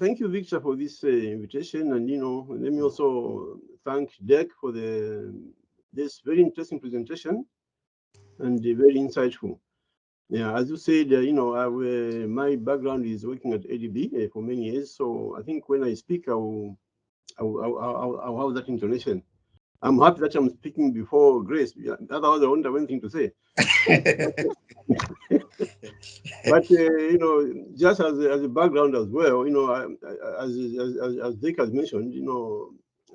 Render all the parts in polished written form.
thank you, Victor, for this invitation. And, let me also thank Dirk for this very interesting presentation and very insightful. Yeah, as you said, my background is working at ADB for many years. So I think when I speak, I'll have that intonation. I'm happy that I'm speaking before Grace. Yeah, otherwise, I won't have anything to say. But just as a background as well, as Dick has mentioned,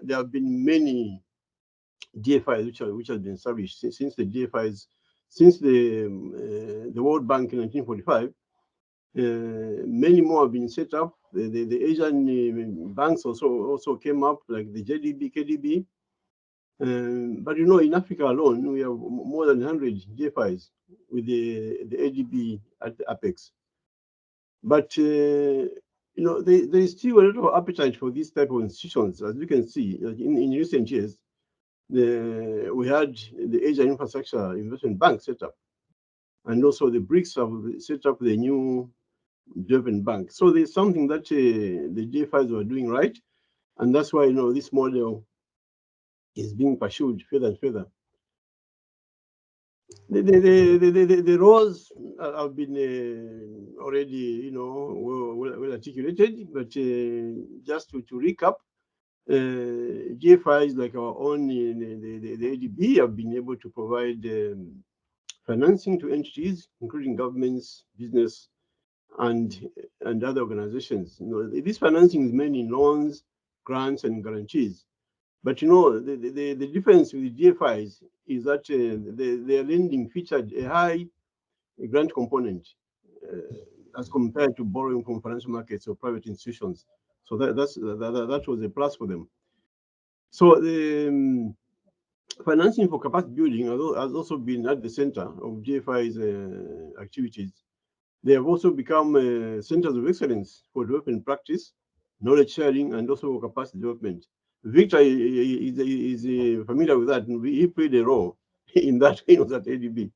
there have been many DFIs which have been established since the DFIs, since the World Bank in 1945. Many more have been set up. The Asian banks also came up, like the JDB, KDB. But in Africa alone, we have more than 100 DFIs with the ADB at the apex. But there is still a lot of appetite for this type of institutions, as you can see. In recent years, we had the Asian Infrastructure Investment Bank set up, and also the BRICS have set up the new development bank. So there's something that the DFIs were doing right, and that's why this model is being pursued further and further. The roles have been already well articulated, but just to recap, GFIs like our own, the ADB, have been able to provide financing to entities, including governments, business, and other organizations. This financing is mainly loans, grants, and guarantees. But the difference with the DFIs is that their lending featured a high grant component as compared to borrowing from financial markets or private institutions. So that was a plus for them. So the financing for capacity building has also been at the center of DFI's activities. They have also become centers of excellence for development practice, knowledge sharing, and also capacity development. Victor is familiar with that. He played a role in that, that ADB.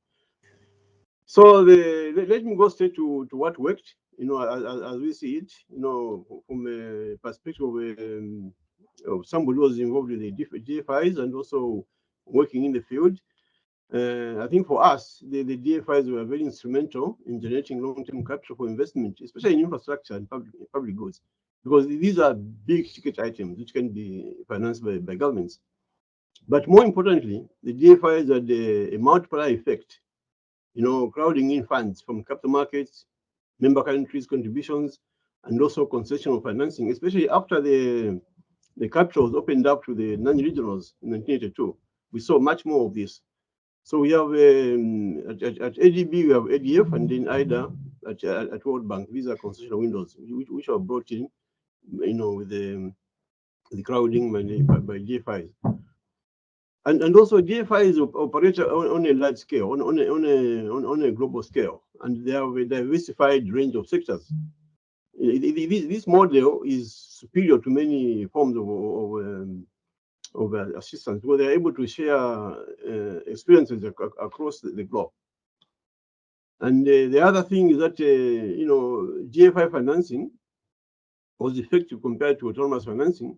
So let me go straight to what worked, as we see it, from a perspective of somebody who was involved in the DFIs and also working in the field. I think for us, the DFIs were very instrumental in generating long-term capital for investment, especially in infrastructure and public goods, because these are big ticket items which can be financed by governments. But more importantly, the DFIs had a multiplier effect, crowding in funds from capital markets, member countries' contributions, and also concessional financing, especially after the capital was opened up to the non-regionals in 1982. We saw much more of this. So we have at ADB, we have ADF, and then IDA at World Bank. These are concessional windows which are brought in, with the crowding by DFIs. And also DFIs operate on a large scale, on a global scale, and they have a diversified range of sectors. This model is superior to many forms of assistance, where they're able to share experiences across the globe. And the other thing is that GFI financing was effective compared to autonomous financing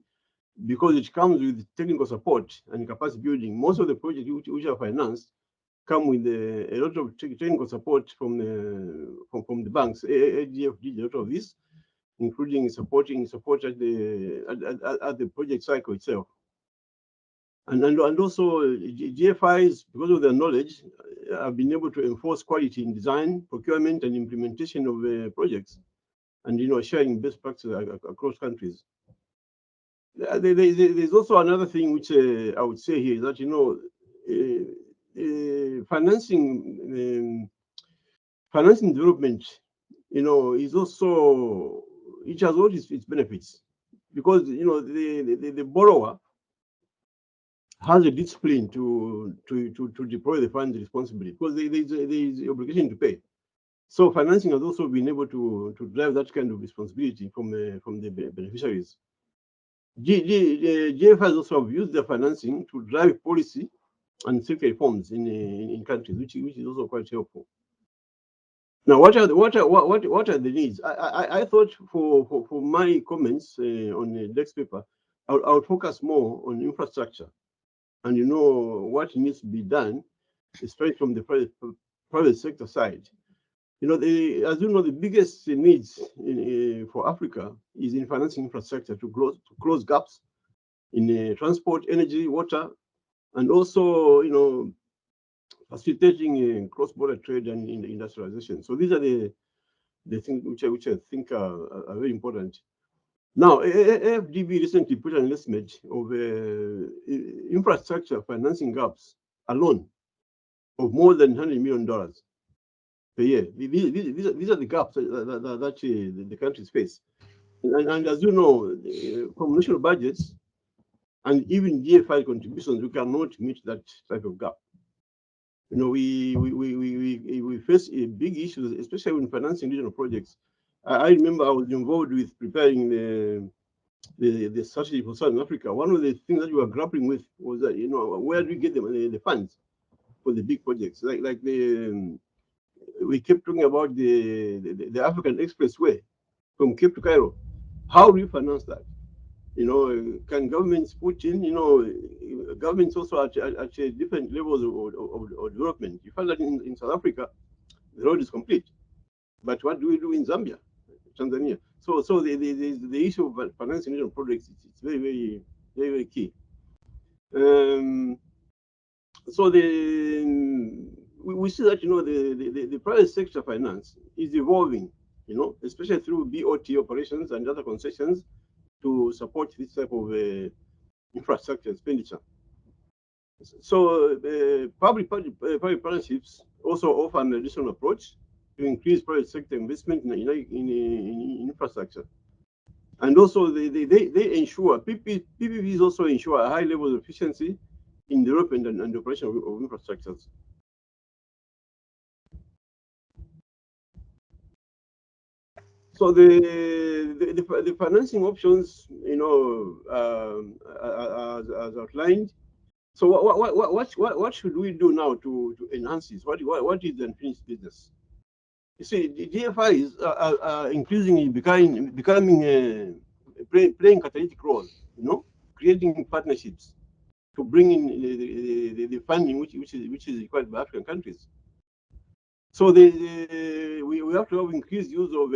because it comes with technical support and capacity building. Most of the projects which are financed come with a lot of technical support from the banks. ADF did a lot of this, including support at the project cycle itself. And also GFIs, because of their knowledge, have been able to enforce quality in design, procurement, and implementation of projects, and sharing best practices across countries. There's also another thing which I would say here is that financing development, is also, it has all its benefits, because the borrower has a discipline to deploy the funds responsibly, because there is an obligation to pay. So financing has also been able to drive that kind of responsibility from the beneficiaries. The GFIs also have used their financing to drive policy and sector reforms in countries, which is also quite helpful. Now, what are the needs? I thought for my comments on the next paper, I would focus more on infrastructure and what needs to be done, especially from the private sector side. As you know, the biggest needs for Africa is in financing infrastructure to close gaps in transport, energy, water, and also facilitating cross-border trade and industrialization. So these are the things which I think are very important. Now, AFDB recently put an estimate of infrastructure financing gaps alone of more than $100 million per year. These are the gaps that the countries face. And as you know, from national budgets and even DFI contributions, we cannot meet that type of gap. We face a big issue, especially when financing regional projects. I remember I was involved with preparing the strategy for Southern Africa. One of the things that we were grappling with was that where do we get the funds for the big projects? Like we kept talking about the African Expressway from Cape to Cairo. How do you finance that? Can governments put in? Governments also at different levels of development. You find that in South Africa, the road is complete. But what do we do in Zambia, Tanzania? So the issue of financing regional projects, it's very, very, very, very key. So we see that the private sector finance is evolving, especially through BOT operations and other concessions to support this type of infrastructure expenditure. So public partnerships also offer an additional approach to increase private sector investment in infrastructure. And also they ensure, PPPs also ensure a high level of efficiency in development and operation of infrastructures. So the financing options, as outlined. So what should we do now to enhance this? What is the unfinished business? You see, the DFIs are increasingly becoming playing catalytic role. Creating partnerships to bring in the funding which is required by African countries. So we have to have increased use of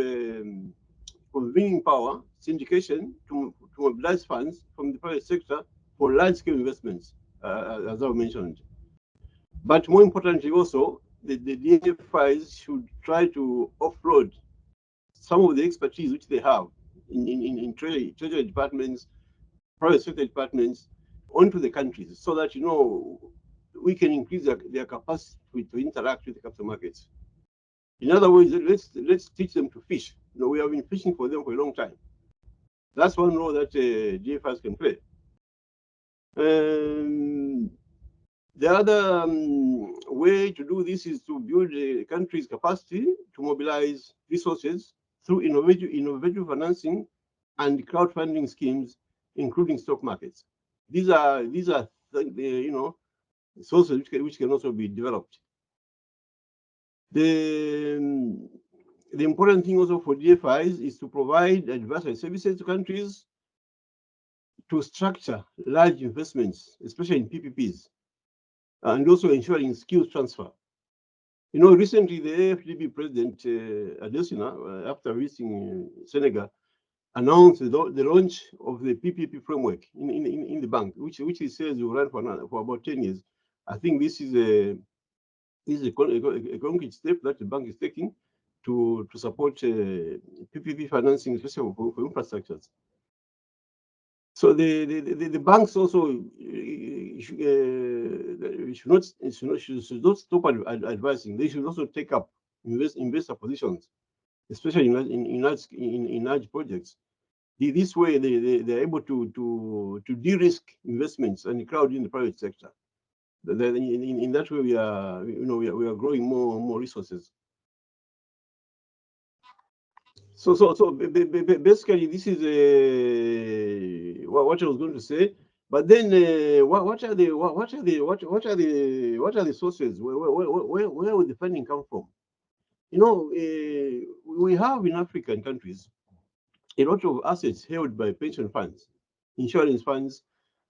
convening power, syndication to mobilize funds from the private sector for large-scale investments, as I mentioned. But more importantly, also, the DFIs should try to offload some of the expertise which they have in treasury departments, private sector departments, onto the countries, so that we can increase their capacity to interact with the capital markets. In other words, let's teach them to fish. We have been fishing for them for a long time. That's one role that DFIs can play. The other way to do this is to build a country's capacity to mobilize resources through innovative financing and crowdfunding schemes, including stock markets. These are sources which can also be developed. The important thing also for DFIs is to provide advisory services to countries to structure large investments, especially in PPPs, and also ensuring skills transfer. Recently the AFDB president, Adesina, after visiting Senegal, announced the launch of the PPP framework in the bank, which he says will run for about 10 years. I think this is a concrete step that the bank is taking to support PPP financing, especially for infrastructures. So the banks also should not stop advising. They should also take up investor positions, especially in large projects. This way, they're able to de-risk investments and crowd in the private sector. In that way, we are growing more resources. So basically, this is what I was going to say. But then, what are the sources? Where would the funding come from? We have in African countries a lot of assets held by pension funds, insurance funds,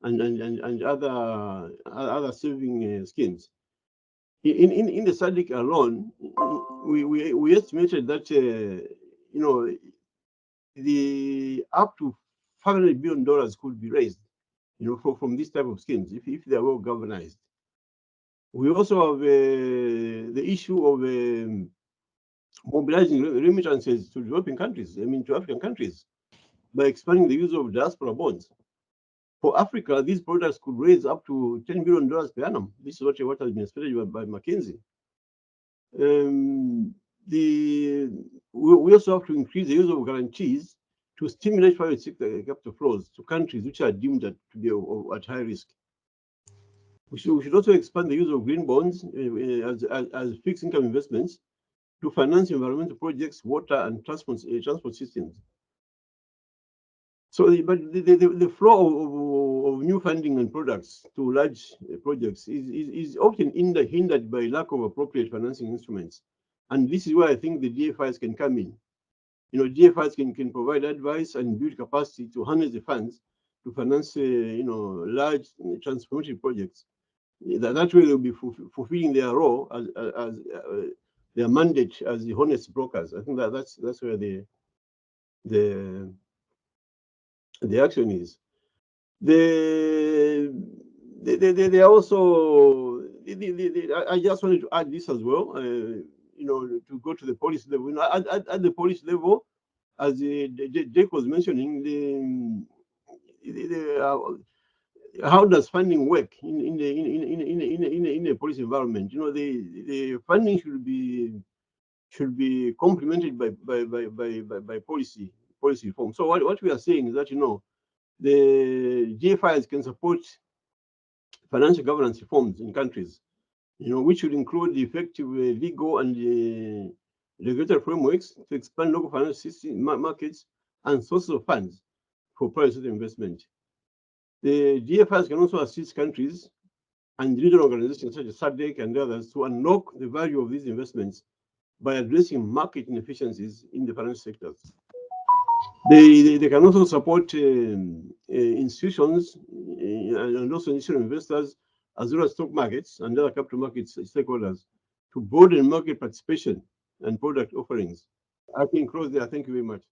and other saving schemes. In the SADC alone, we estimated that the up to $500 billion could be raised, from this type of schemes if they are well governed. We also have the issue of mobilizing remittances to developing countries, to African countries, by expanding the use of diaspora bonds. For Africa, these products could raise up to $10 billion per annum. This is what has been estimated by McKinsey. We also have to increase the use of guarantees to stimulate private sector capital flows to countries which are deemed to be at high risk. We should also expand the use of green bonds as fixed income investments to finance environmental projects, water, and transport systems. So, the flow of new funding and products to large projects is often hindered by lack of appropriate financing instruments. And this is where I think the DFIs can come in. DFIs can provide advice and build capacity to harness the funds to finance, large transformative projects. That way, they'll be fulfilling their role as their mandate as the honest brokers. I think that's where the action is. They are also. I just wanted to add this as well. To go to the policy level. At the policy level, as Dirk was mentioning, how does funding work in a policy environment? The funding should be complemented by policy reform. So what we are saying is that the GFIs can support financial governance reforms in countries, which should include the effective legal and regulatory frameworks to expand local financial system markets and sources of funds for private sector investment. The GFIs can also assist countries and regional organizations such as SADC and others to unlock the value of these investments by addressing market inefficiencies in the financial sectors. They can also support institutions and also institutional investors, as well as stock markets and other capital markets stakeholders, to broaden market participation and product offerings. I can close there. Thank you very much.